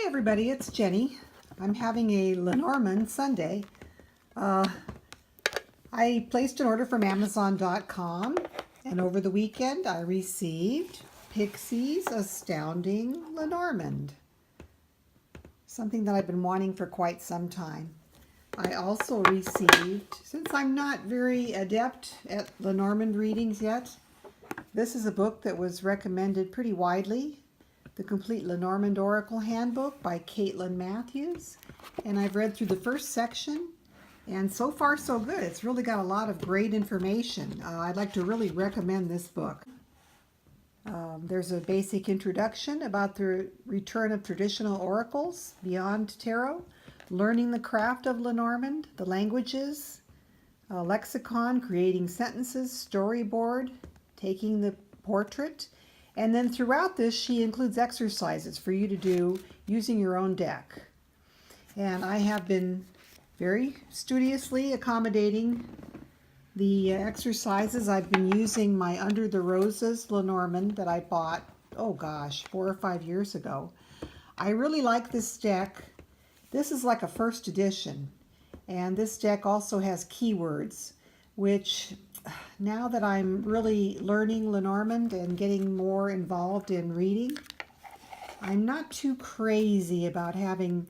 Everybody, it's Jenny. I'm having a Lenormand Sunday. I placed an order from Amazon.com, and over the weekend I received Pixie's Astounding Lenormand, something that I've been wanting for quite some time. I also received, since I'm not very adept at Lenormand readings yet, this is a book that was recommended pretty widely. The Complete Lenormand Oracle Handbook by Caitlin Matthews. And I've read through the first section, and so far so good. It's really got a lot of great information. I'd like to really recommend this book. There's a basic introduction about the return of traditional oracles beyond tarot, learning the craft of Lenormand, the languages, lexicon, creating sentences, storyboard, taking the portrait. And then throughout this, she includes exercises for you to do using your own deck. And I have been very studiously accommodating the exercises. I've been using my Under the Roses Lenormand that I bought, oh gosh, 4 or 5 years ago. I really like this deck. This is like a first edition. And this deck also has keywords, which now that I'm really learning Lenormand and getting more involved in reading, I'm not too crazy about having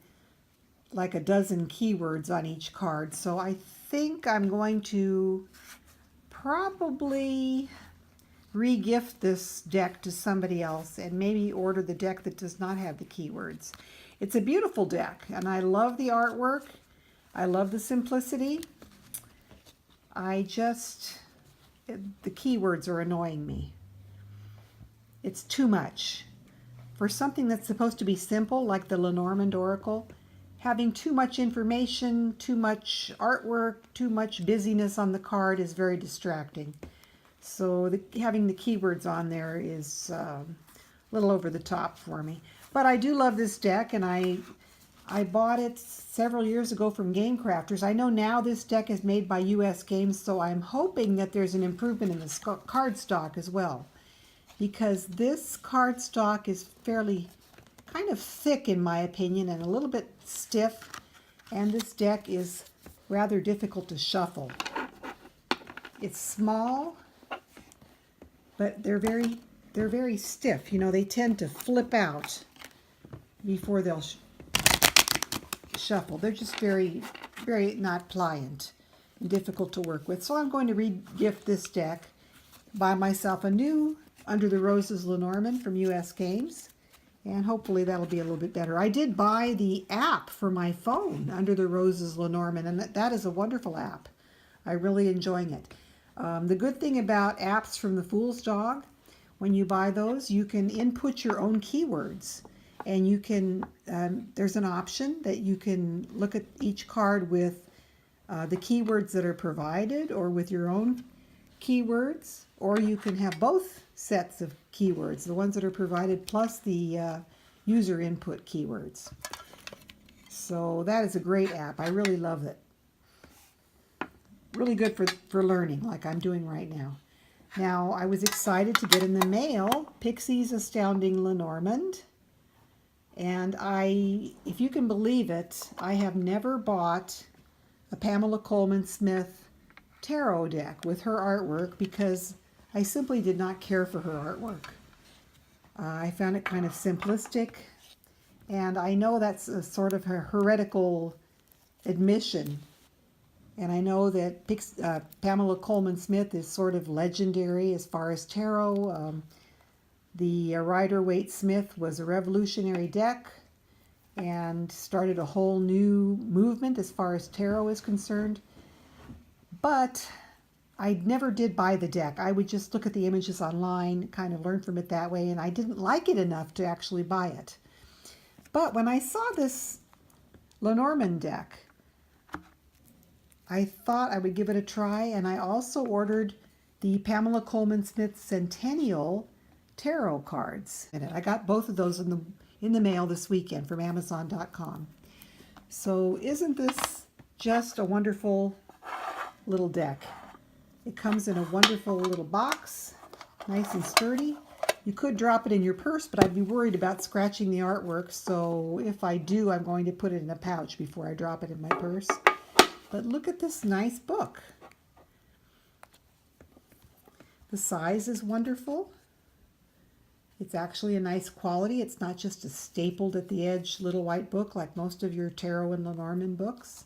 like a dozen keywords on each card. So I think I'm going to probably re-gift this deck to somebody else and maybe order the deck that does not have the keywords. It's a beautiful deck, and I love the artwork. I love the simplicity. The keywords are annoying me. It's too much. For something that's supposed to be simple, like the Lenormand Oracle, having too much information, too much artwork, too much busyness on the card is very distracting. So having the keywords on there is a little over the top for me. But I do love this deck, and I bought it several years ago from Game Crafters. I know now this deck is made by US Games, so I'm hoping that there's an improvement in the card stock as well. Because this card stock is fairly kind of thick in my opinion and a little bit stiff. And this deck is rather difficult to shuffle. It's small, but they're very stiff. You know, they tend to flip out before they'll shuffle. They're just very not pliant and difficult to work with. So I'm going to re-gift this deck, buy myself a new Under the Roses Lenormand from US Games, and hopefully that'll be a little bit better. I did buy the app for my phone, Under the Roses Lenormand, and that is a wonderful app. I'm really enjoying it. The good thing about apps from the Fool's Dog, when you buy those, you can input your own keywords. And you can, there's an option that you can look at each card with the keywords that are provided or with your own keywords, or you can have both sets of keywords, the ones that are provided plus the user input keywords. So that is a great app. I really love it. Really good for learning like I'm doing right now. Now, I was excited to get in the mail Pixie's Astounding Lenormand. And if you can believe it, I have never bought a Pamela Coleman Smith tarot deck with her artwork because I simply did not care for her artwork. I found it kind of simplistic, and I know that's a sort of a heretical admission. And I know that Pamela Coleman Smith is sort of legendary as far as tarot. The Rider-Waite Smith was a revolutionary deck and started a whole new movement as far as tarot is concerned. But I never did buy the deck. I would just look at the images online, kind of learn from it that way, and I didn't like it enough to actually buy it. But when I saw this Lenormand deck, I thought I would give it a try, and I also ordered the Pamela Coleman Smith Centennial tarot cards. And I got both of those in the mail this weekend from Amazon.com. So isn't this just a wonderful little deck? It comes in a wonderful little box, nice and sturdy. You could drop it in your purse, but I'd be worried about scratching the artwork. So if I do, I'm going to put it in a pouch before I drop it in my purse. But look at this nice book. The size is wonderful. It's actually a nice quality. It's not just a stapled at the edge little white book like most of your Tarot and Lenormand books.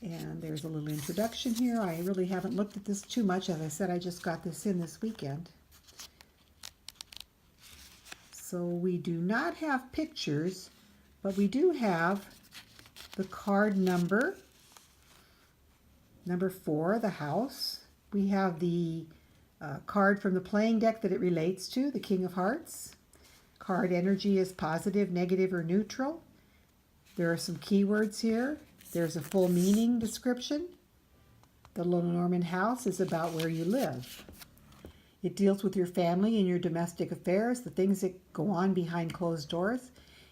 And there's a little introduction here. I really haven't looked at this too much. As I said, I just got this in this weekend. So we do not have pictures, but we do have the card number 4, the house. We have the card from the playing deck that it relates to, the King of Hearts. Card energy is positive, negative, or neutral. There are some keywords here. There's a full meaning description. The Lenormand house is about where you live. It deals with your family and your domestic affairs, the things that go on behind closed doors.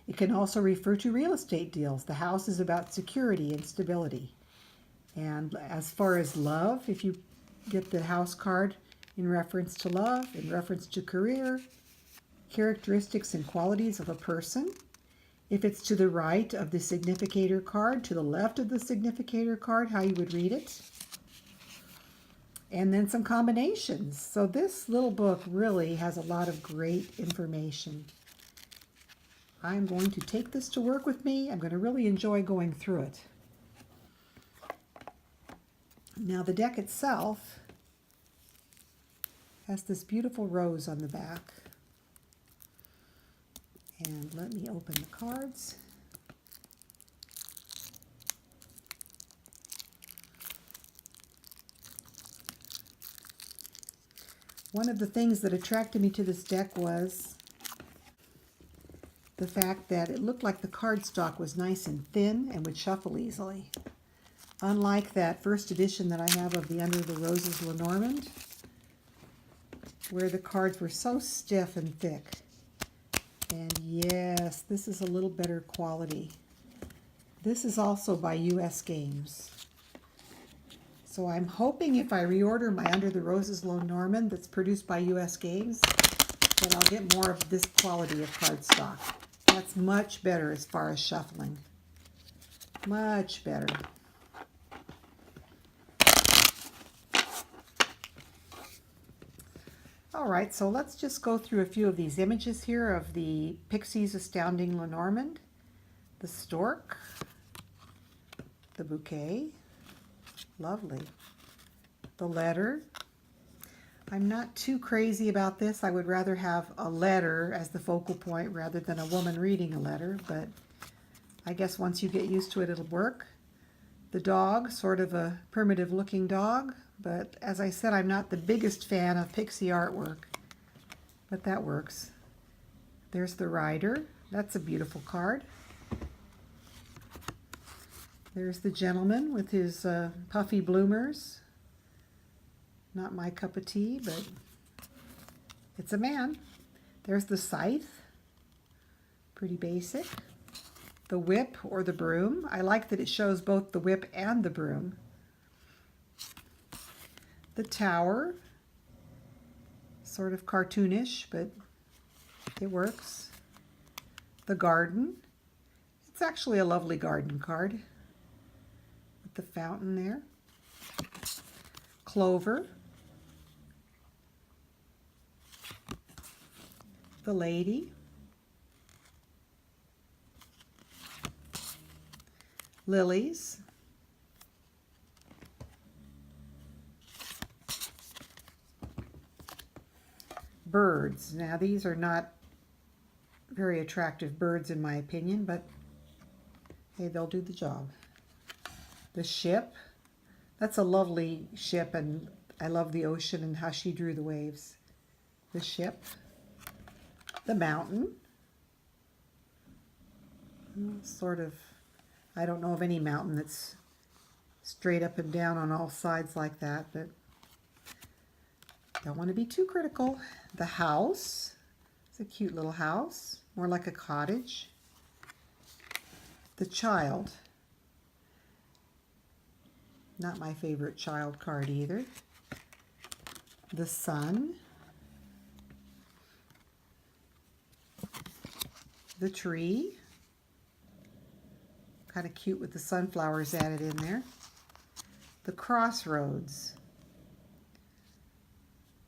It can also refer to real estate deals. The house is about security and stability. And as far as love, if you get the house card in reference to love, in reference to career, characteristics and qualities of a person. If it's to the right of the significator card, to the left of the significator card, how you would read it. And then some combinations. So this little book really has a lot of great information. I'm going to take this to work with me. I'm going to really enjoy going through it. Now the deck itself has this beautiful rose on the back. And let me open the cards. One of the things that attracted me to this deck was the fact that it looked like the cardstock was nice and thin and would shuffle easily. Unlike that first edition that I have of the Under the Roses Lenormand, where the cards were so stiff and thick. And yes, this is a little better quality. This is also by US Games. So I'm hoping if I reorder my Under the Roses Lenormand that's produced by US Games, that I'll get more of this quality of cardstock. That's much better as far as shuffling. Much better. All right, so let's just go through a few of these images here of the Pixie's Astounding Lenormand, the stork, the bouquet, lovely, the letter. I'm not too crazy about this. I would rather have a letter as the focal point rather than a woman reading a letter, but I guess once you get used to it, it'll work. The dog, sort of a primitive looking dog. But as I said, I'm not the biggest fan of Pixie artwork, but that works. There's the rider. That's a beautiful card. There's the gentleman with his puffy bloomers. Not my cup of tea, but it's a man. There's the scythe. Pretty basic. The whip or the broom. I like that it shows both the whip and the broom. The tower, sort of cartoonish, but it works. The garden, it's actually a lovely garden card with the fountain there. Clover. The lady. Lilies. Birds. Now these are not very attractive birds in my opinion, but hey, they'll do the job. The ship. That's a lovely ship, and I love the ocean and how she drew the waves. The ship. The mountain. Sort of, I don't know of any mountain that's straight up and down on all sides like that, but don't want to be too critical. The house. It's a cute little house, more like a cottage. The child. Not my favorite child card either. The sun. the tree. Kind of cute with the sunflowers added in there. The crossroads.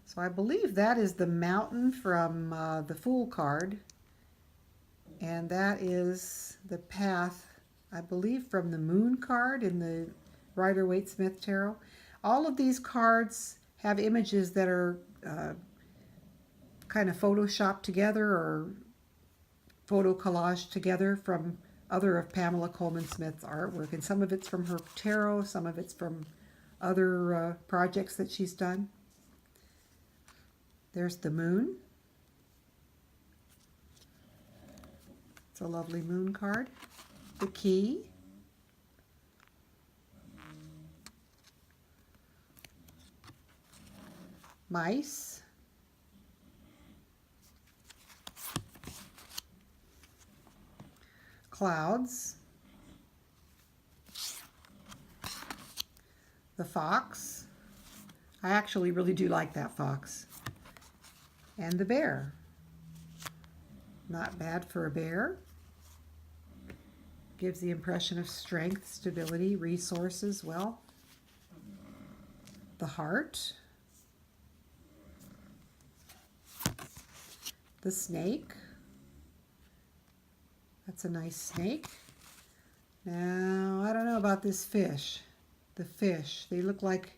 So I believe that is the mountain from the Fool card. And that is the path, I believe, from the Moon card in the Rider-Waite-Smith Tarot. All of these cards have images that are kind of photoshopped together or photo collaged together from other of Pamela Coleman Smith's artwork. And some of it's from her tarot, some of it's from other projects that she's done. There's the moon. It's a lovely moon card. The key. Mice. Clouds. The fox. I actually really do like that fox. And the bear. Not bad for a bear. Gives the impression of strength, stability, resources, wealth. The heart. The snake. That's a nice snake. Now, I don't know about this fish. The fish. They look like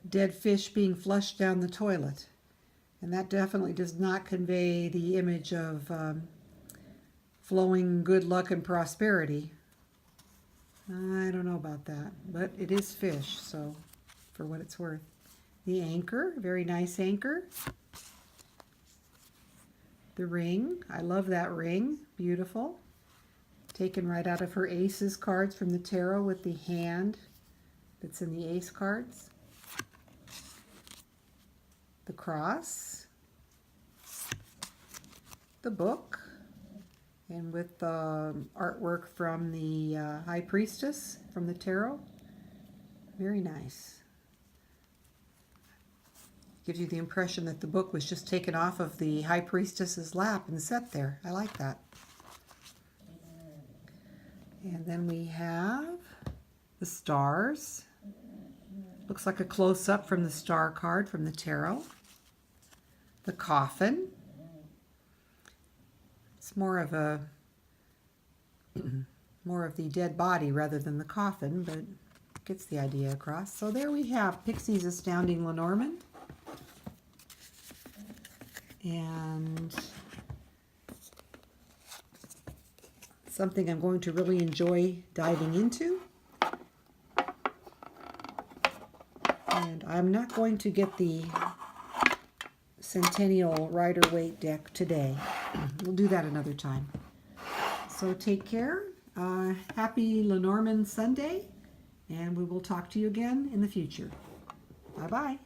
dead fish being flushed down the toilet. And that definitely does not convey the image of flowing good luck and prosperity. I don't know about that, but it is fish, so for what it's worth. The anchor, very nice anchor. The ring, I love that ring, beautiful. Taken right out of her Aces cards from the tarot with the hand that's in the Ace cards. The cross. The book. And with the artwork from the High Priestess from the tarot. Very nice. Gives you the impression that the book was just taken off of the High Priestess's lap and set there. I like that. And then we have the stars. Looks like a close-up from the star card from the tarot. The coffin. It's more of a more of the dead body rather than the coffin, but gets the idea across. So there we have Pixie's Astounding Lenormand. And something I'm going to really enjoy diving into. And I'm not going to get the Centennial Rider-Waite deck today. We'll do that another time. So take care. Happy Lenormand Sunday, and we will talk to you again in the future. Bye-bye.